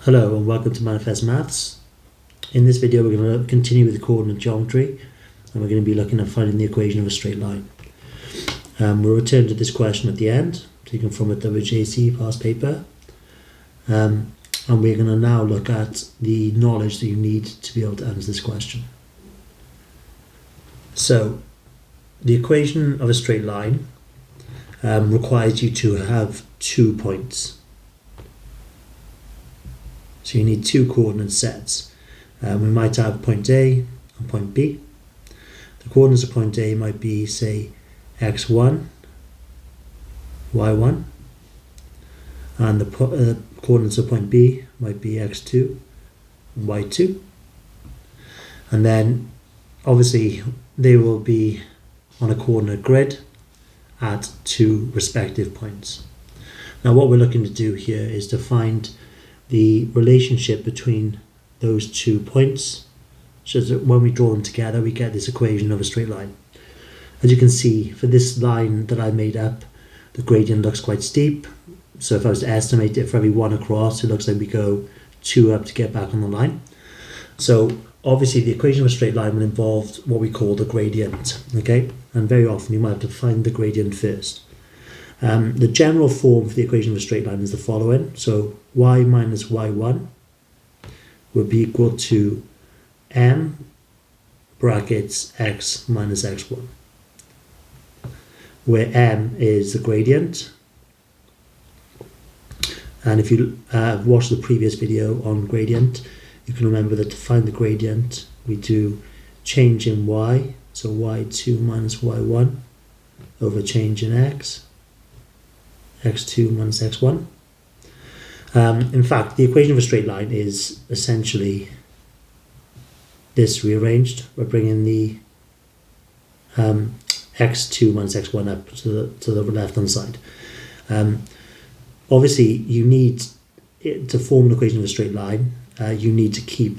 Hello and welcome to Manifest Maths. In this video we're going to continue with the coordinate geometry and we're going to be looking at finding the equation of a straight line. We'll return to this question at the end, taken from a WJEC past paper. And we're going to now look at the knowledge that you need to be able to answer this question. So, the equation of a straight line requires you to have 2 points. So you need two coordinate sets. We might have point A and point B. The coordinates of point A might be, say, x1, y1, and the coordinates of point B might be x2 and y2. And then, obviously, they will be on a coordinate grid at two respective points. Now, what we're looking to do here is to find the relationship between those 2 points, so that when we draw them together we get this equation of a straight line. As you can see, for this line that I made up, the gradient looks quite steep, so if I was to estimate it for every one across, it looks like we go 2 up to get back on the line. So obviously the equation of a straight line will involve what we call the gradient, okay? And very often you might have to find the gradient first. The general form for the equation of a straight line is the following. So y minus y1 would be equal to m brackets x minus x1, where m is the gradient. And if you watched the previous video on gradient, you can remember that to find the gradient we do change in y, so y2 minus y1 over change in x, x2 minus x1. In fact, the equation of a straight line is essentially this rearranged. We're bringing the x2 minus x1 up to the left hand side. Obviously, you need to form an equation of a straight line. You need to keep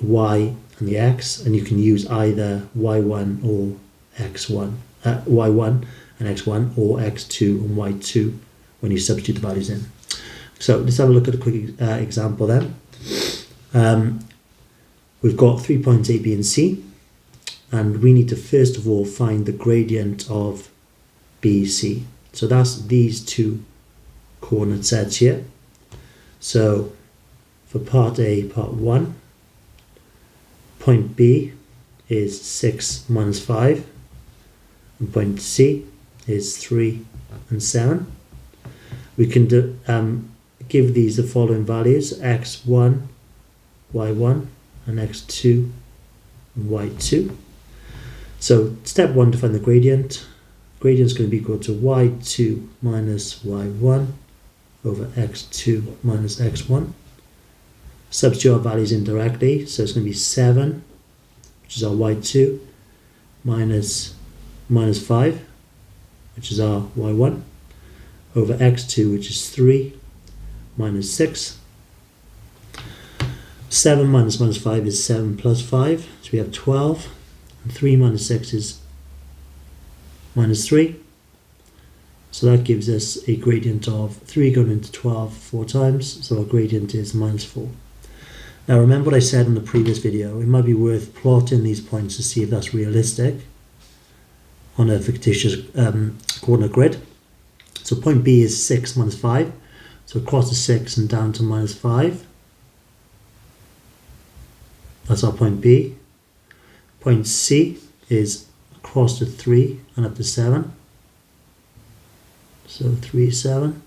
y and the x, and you can use either y1 or x1, y1 and x1, or x2 and y2 when you substitute the values in. So let's have a look at a quick example then. We've got 3 points A, B and C, and we need to first of all find the gradient of BC. So that's these two coordinate sets here. So for part A, part 1, point B is 6 minus 5, and point C is 3 and 7. We can give these the following values: x1, y1, and x2 and y2. So step 1 to find the gradient. Gradient is going to be equal to y2 minus y1 over x2 minus x1. Substitute our values in directly, so it's going to be 7, which is our y2, minus 5, which is our y1, over x2, which is 3, minus 6. 7 minus 5 is 7 plus 5, so we have 12. And 3 minus 6 is minus 3. So that gives us a gradient of 3 going into 12 4 times, so our gradient is minus 4. Now remember what I said in the previous video, it might be worth plotting these points to see if that's realistic on a fictitious coordinate grid. So point B is 6 minus 5, so across to 6 and down to minus 5. That's our point B. Point C is across to 3 and up to 7. So 3, 7.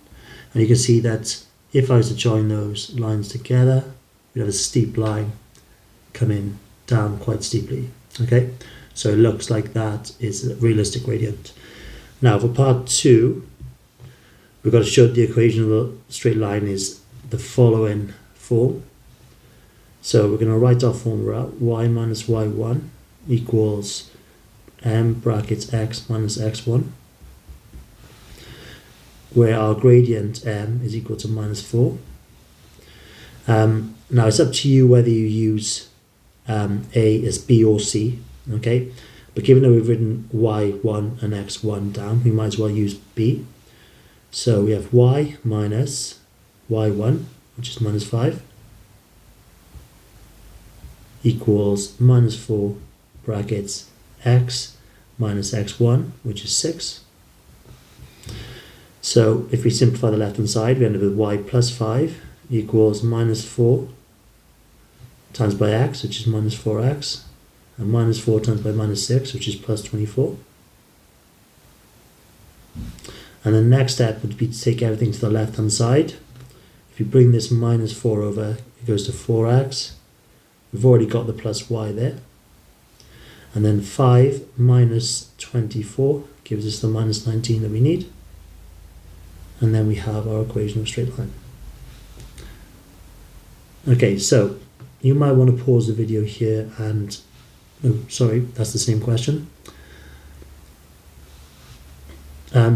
And you can see that if I was to join those lines together, we'd have a steep line coming down quite steeply. Okay, so it looks like that is a realistic gradient. Now for part 2, we've got to show the equation of a straight line is the following form. So we're going to write our formula: y minus y1 equals m brackets x minus x1, where our gradient m is equal to minus 4. Now it's up to you whether you use A as B or C, okay? But given that we've written y1 and x1 down, we might as well use B. So we have y minus y1 which is minus 5, equals minus 4 brackets x minus x1, which is 6. So if we simplify the left hand side, we end up with y plus 5 equals minus 4 times by x, which is minus 4x, and minus 4 times by minus 6, which is plus 24. And the next step would be to take everything to the left hand side. If you bring this minus 4 over, it goes to 4x. We've already got the plus y there. And then 5 minus 24 gives us the minus 19 that we need. And then we have our equation of a straight line. Okay, so you might want to pause the video here and, oh, sorry, that's the same question.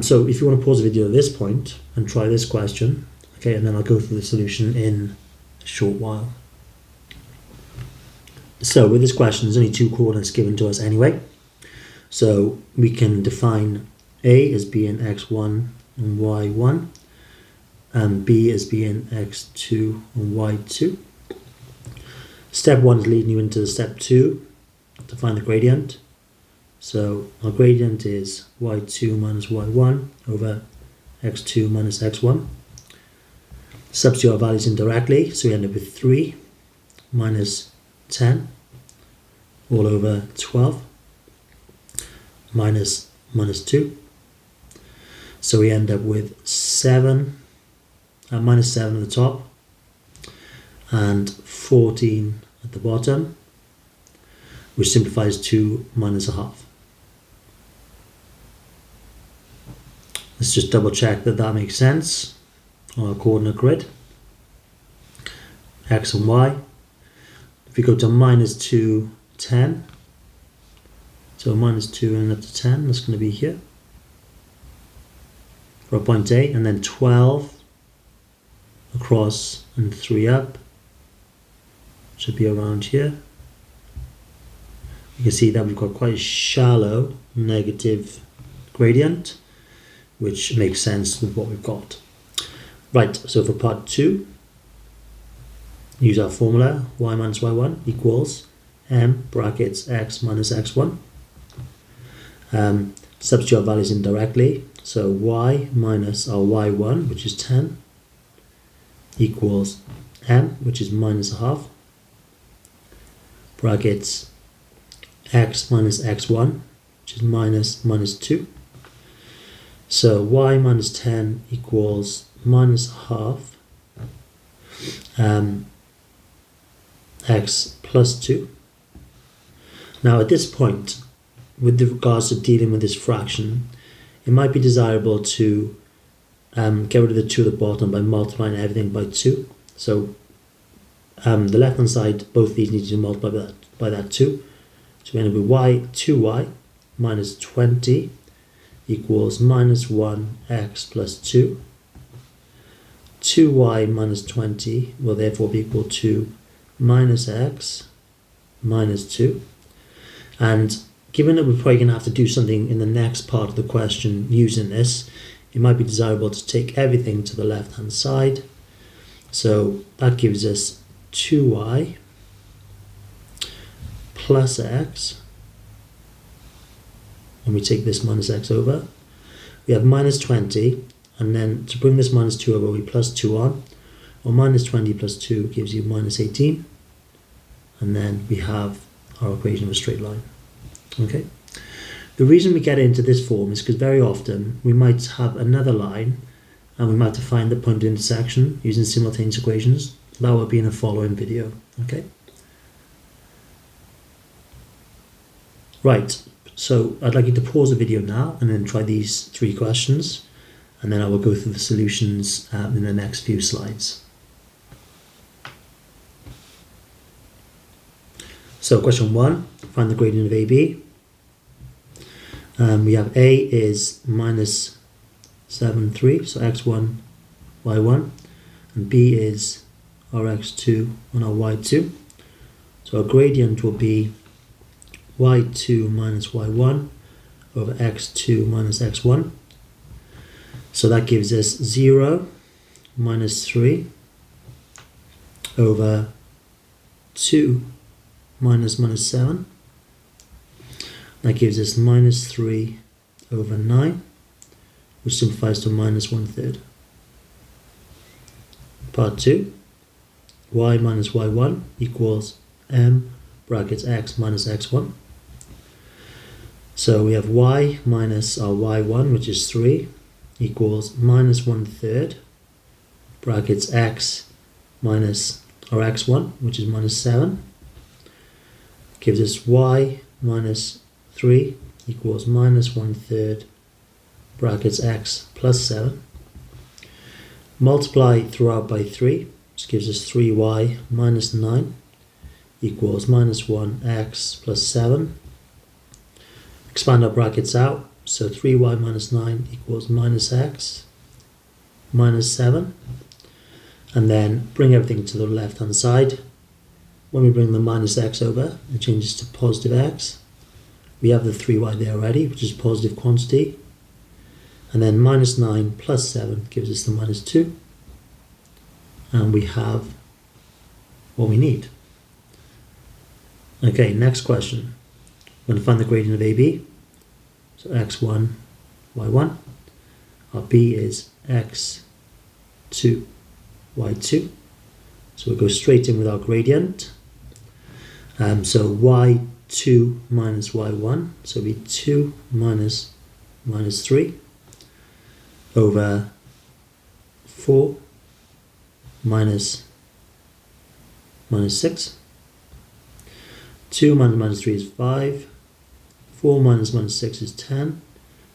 So if you want to pause the video at this point and try this question, okay, and then I'll go through the solution in a short while. So with this question, there's only two coordinates given to us anyway. So we can define A as being x1 and y1, and B as being x2 and y2. Step 1 is leading you into step 2 to find the gradient. So our gradient is y2 minus y1 over x2 minus x1. Substitute our values in directly, so we end up with 3 minus 10 all over 12 minus 2. So we end up with minus 7 at the top and 14 at the bottom, which simplifies to minus a half. Let's just double check that that makes sense on our coordinate grid. X and Y. If we go to minus 2, 10. So minus 2 and up to 10, that's going to be here for a point A, and then 12 across and 3 up. Should be around here. You can see that we've got quite a shallow negative gradient, which makes sense with what we've got. Right, so for part 2, use our formula, y minus y1 equals m brackets x minus x1. Substitute our values in directly, so y minus our y1, which is 10, equals m, which is minus a half, brackets x minus x1, which is minus 2. So y minus 10 equals minus half x plus 2. Now at this point, with regards to dealing with this fraction, it might be desirable to get rid of the 2 at the bottom by multiplying everything by 2. So the left hand side, both these need to multiply by that 2. So we end up with 2y minus 20 equals minus 1x plus 2. 2y minus 20 will therefore be equal to minus x minus 2. And given that we're probably going to have to do something in the next part of the question using this, it might be desirable to take everything to the left hand side. So that gives us 2y plus x, and we take this minus x over. We have minus 20, and then to bring this minus 2 over, we plus 2 on, or minus 20 plus 2 gives you minus 18, and then we have our equation of a straight line. Okay. The reason we get into this form is because very often we might have another line and we might have to find the point of intersection using simultaneous equations. That will be in a following video. Okay. Right, so I'd like you to pause the video now and then try these 3 questions, and then I will go through the solutions in the next few slides. So question 1, find the gradient of AB. We have A is minus 7, 3, so x1, y1, and B is our x2 and our y2. So our gradient will be y2 minus y1 over x2 minus x1. So that gives us 0, minus 3, over 2 minus 7. That gives us minus 3 over 9, which simplifies to minus 1/3. Part 2, y minus y1 equals m brackets x minus x1. So we have y minus our y1, which is 3, equals minus 1/3 brackets x minus our x1, which is minus 7. Gives us y minus 3 equals minus 1/3 brackets x plus 7. Multiply throughout by 3, which gives us 3y minus 9 equals minus 1x plus 7. Expand our brackets out, so 3y minus 9 equals minus x minus 7. And then bring everything to the left hand side. When we bring the minus x over, it changes to positive x. We have the 3y there already, which is positive quantity. And then minus 9 plus 7 gives us the minus 2. And we have what we need. Okay, next question. We're going to find the gradient of AB. So x1, y1. Our B is x2, y2. So we'll go straight in with our gradient. So y2 minus y1. So it'll be 2 minus 3 over 4 minus 6. 2 minus 3 is 5. 4 minus 6 is 10.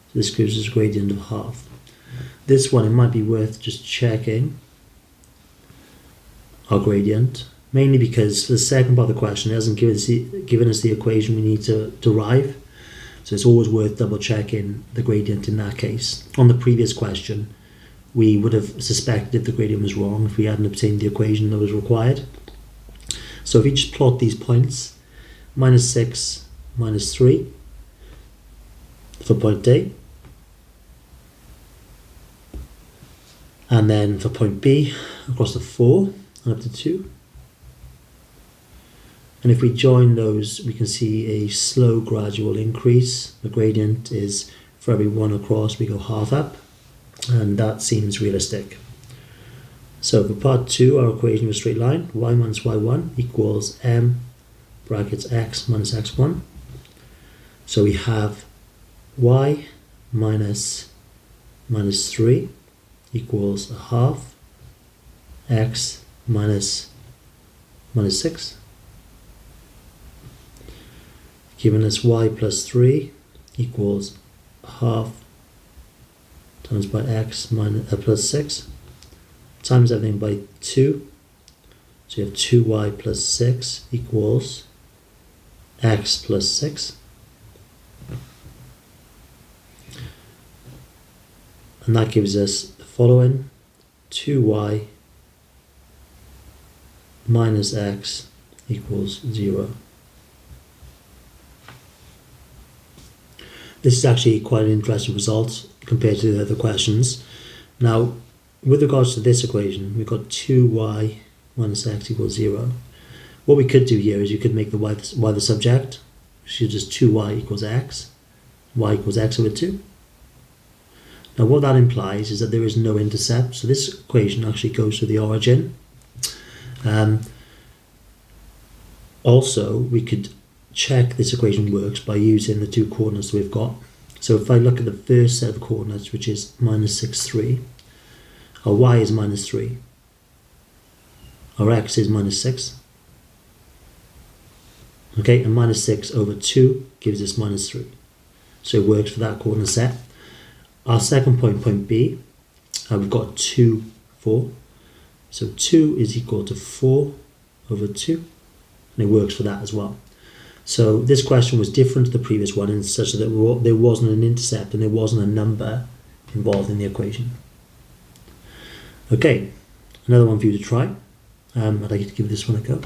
So this gives us a gradient of half. This one, it might be worth just checking our gradient, mainly because for the second part of the question, it hasn't given us the equation we need to derive. So it's always worth double checking the gradient in that case. On the previous question, we would have suspected if the gradient was wrong if we hadn't obtained the equation that was required. So if you just plot these points, minus 6, minus 3 for point A, and then for point B, across the 4 and up to 2. And if we join those, we can see a slow gradual increase. The gradient is for every 1 across, we go half up, and that seems realistic. So for part 2, our equation of a straight line, y minus y1 equals m brackets x minus x1. So we have y minus 3 equals a half x minus 6, giving us y plus 3 equals half times by x minus plus 6 times everything by 2. So you have 2y plus 6 equals x plus 6. And that gives us the following: 2y minus x equals 0. This is actually quite an interesting result compared to the other questions. Now, with regards to this equation, we've got 2y minus x equals 0. What we could do here is you could make the y the subject, which is just 2y equals x, y equals x over 2. Now what that implies is that there is no intercept, so this equation actually goes to the origin. Also, we could check this equation works by using the two coordinates we've got. So if I look at the first set of coordinates, which is minus 6, 3, our y is minus 3, our x is minus 6. Okay, and minus 6 over 2 gives us minus 3. So it works for that coordinate set. Our second point, point B, we've got 2, 4. So 2 is equal to 4 over 2, and it works for that as well. So this question was different to the previous one in such that there wasn't an intercept and there wasn't a number involved in the equation. Okay, another one for you to try. I'd like you to give this one a go.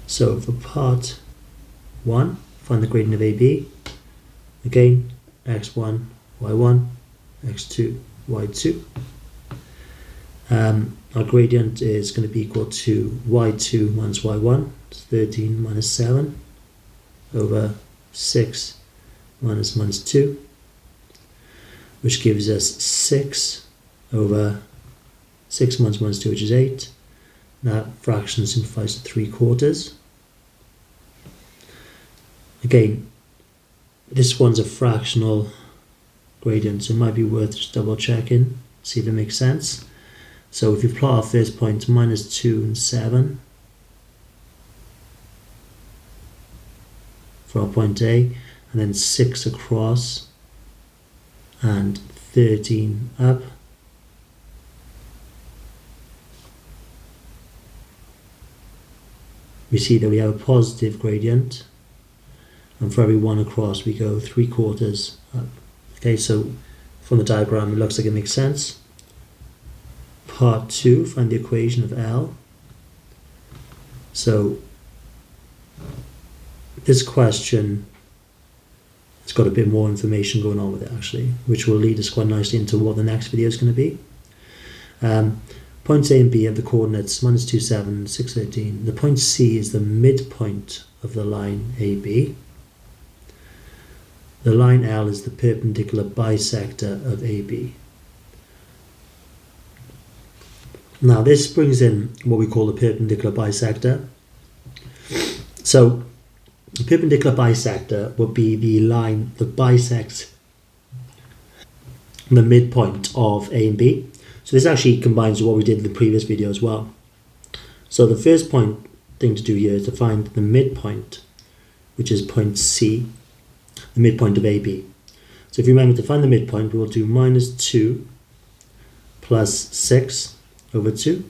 So for part 1, find the gradient of AB. Again, x1, y1, x2, y2. Our gradient is going to be equal to y2 minus y1, it's 13 minus 7 over 6 minus 2, which gives us 6 over 6 minus 2, which is 8. That fraction simplifies to 3/4. Again, this one's a fractional gradient, so it might be worth just double checking, see if it makes sense. So if you plot our first point, minus 2 and 7 for our point A, and then 6 across and 13 up. We see that we have a positive gradient, and for every 1 across we go 3/4 up. Okay, so from the diagram it looks like it makes sense. Part 2, find the equation of L. So this question has got a bit more information going on with it actually, which will lead us quite nicely into what the next video is going to be. Points A and B have the coordinates minus 2, 7, 6, 13. The point C is the midpoint of the line AB. The line L is the perpendicular bisector of AB. Now this brings in what we call the perpendicular bisector. So the perpendicular bisector would be the line that bisects the midpoint of A and B. So this actually combines with what we did in the previous video as well. So the first thing to do here is to find the midpoint, which is point C, the midpoint of AB. So if you remember, to find the midpoint, we will do minus 2 plus 6 over 2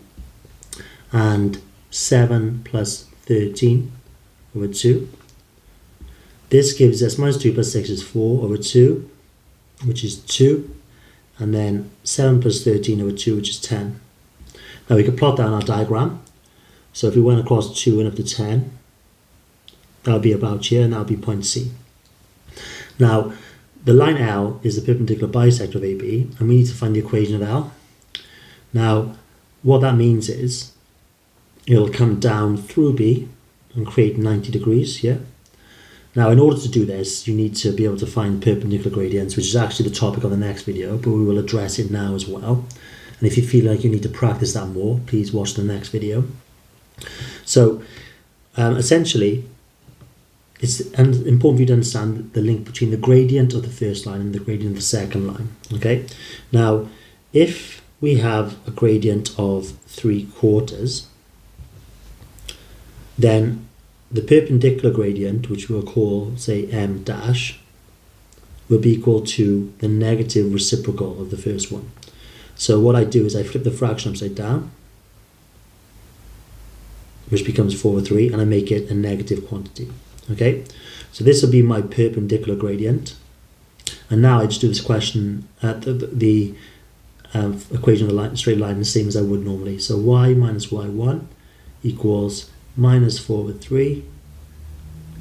and 7 plus 13 over 2. This gives us minus 2 plus 6 is 4 over 2, which is 2, and then 7 plus 13 over 2, which is 10. Now we could plot that on our diagram. So if we went across 2 and up to 10, that would be about here, and that would be point C. Now, the line L is the perpendicular bisector of AB, and we need to find the equation of L. Now, what that means is it'll come down through B and create 90 degrees here. Now, in order to do this, you need to be able to find perpendicular gradients, which is actually the topic of the next video, but we will address it now as well. And if you feel like you need to practice that more, please watch the next video. So, essentially, it's important for you to understand the link between the gradient of the first line and the gradient of the second line. Okay. Now, if we have a gradient of 3/4, then the perpendicular gradient, which we'll call, say, m dash, will be equal to the negative reciprocal of the first one. So what I do is I flip the fraction upside down, which becomes 4 over 3, and I make it a negative quantity. Okay, so this will be my perpendicular gradient. And now I just do this question at the equation of the straight line the same as I would normally. So y minus y1 equals minus 4 over 3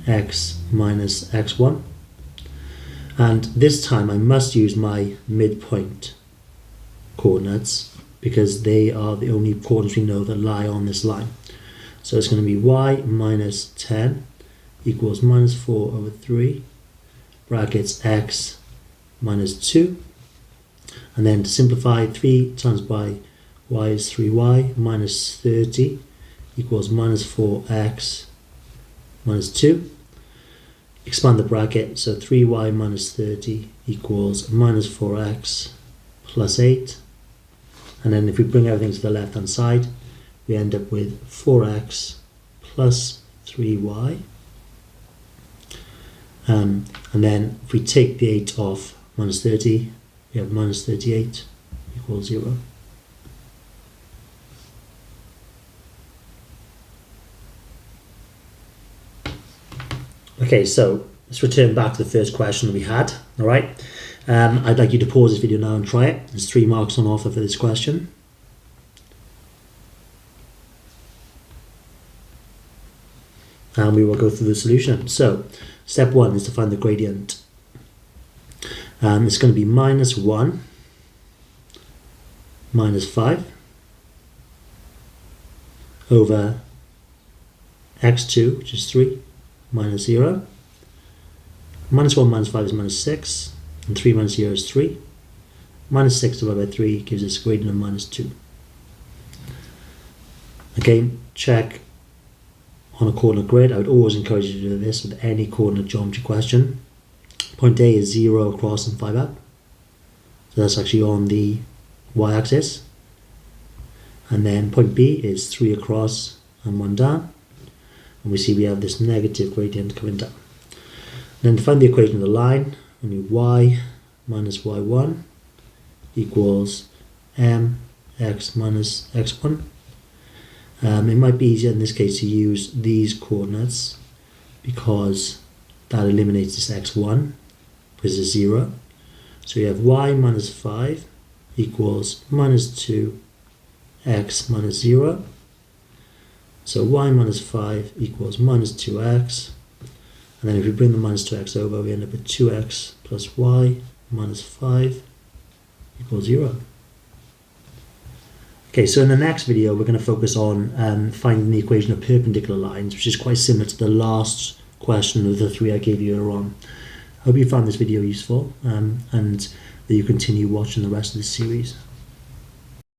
x minus x1. And this time I must use my midpoint coordinates because they are the only coordinates we know that lie on this line. So it's going to be y minus 10 equals minus 4 over 3 brackets x minus 2. And then to simplify, 3 times by y is 3y minus 30 equals minus 4x minus 2. Expand the bracket, so 3y minus 30 equals minus 4x plus 8. And then if we bring everything to the left hand side, we end up with 4x plus 3y. And then if we take the 8 off minus 30, we have minus 38 equals 0. Okay, so let's return back to the first question that we had. All right, I'd like you to pause this video now and try it. There's 3 marks on offer for this question. And we will go through the solution. So step 1 is to find the gradient. It's going to be minus 1 minus 5. over x2, which is 3, minus 0. Minus 1 minus 5 is minus 6, and 3 minus 0 is 3. Minus 6 divided by 3 gives us a gradient of minus 2. Again, check on a coordinate grid. I would always encourage you to do this with any coordinate geometry question. Point A is 0 across and 5 up. So that's actually on the y-axis. And then point B is 3 across and 1 down. And we see we have this negative gradient coming down. Then to find the equation of the line, we need y minus y1 equals mx minus x1. It might be easier in this case to use these coordinates because that eliminates this x1 because it's 0. So you have y minus 5 equals minus 2x minus 0. So y minus 5 equals minus 2x. And then if we bring the minus 2x over, we end up with 2x plus y minus 5 equals 0. Okay, so in the next video, we're going to focus on finding the equation of perpendicular lines, which is quite similar to the last question of the 3 I gave you earlier on. I hope you found this video useful and that you continue watching the rest of this series.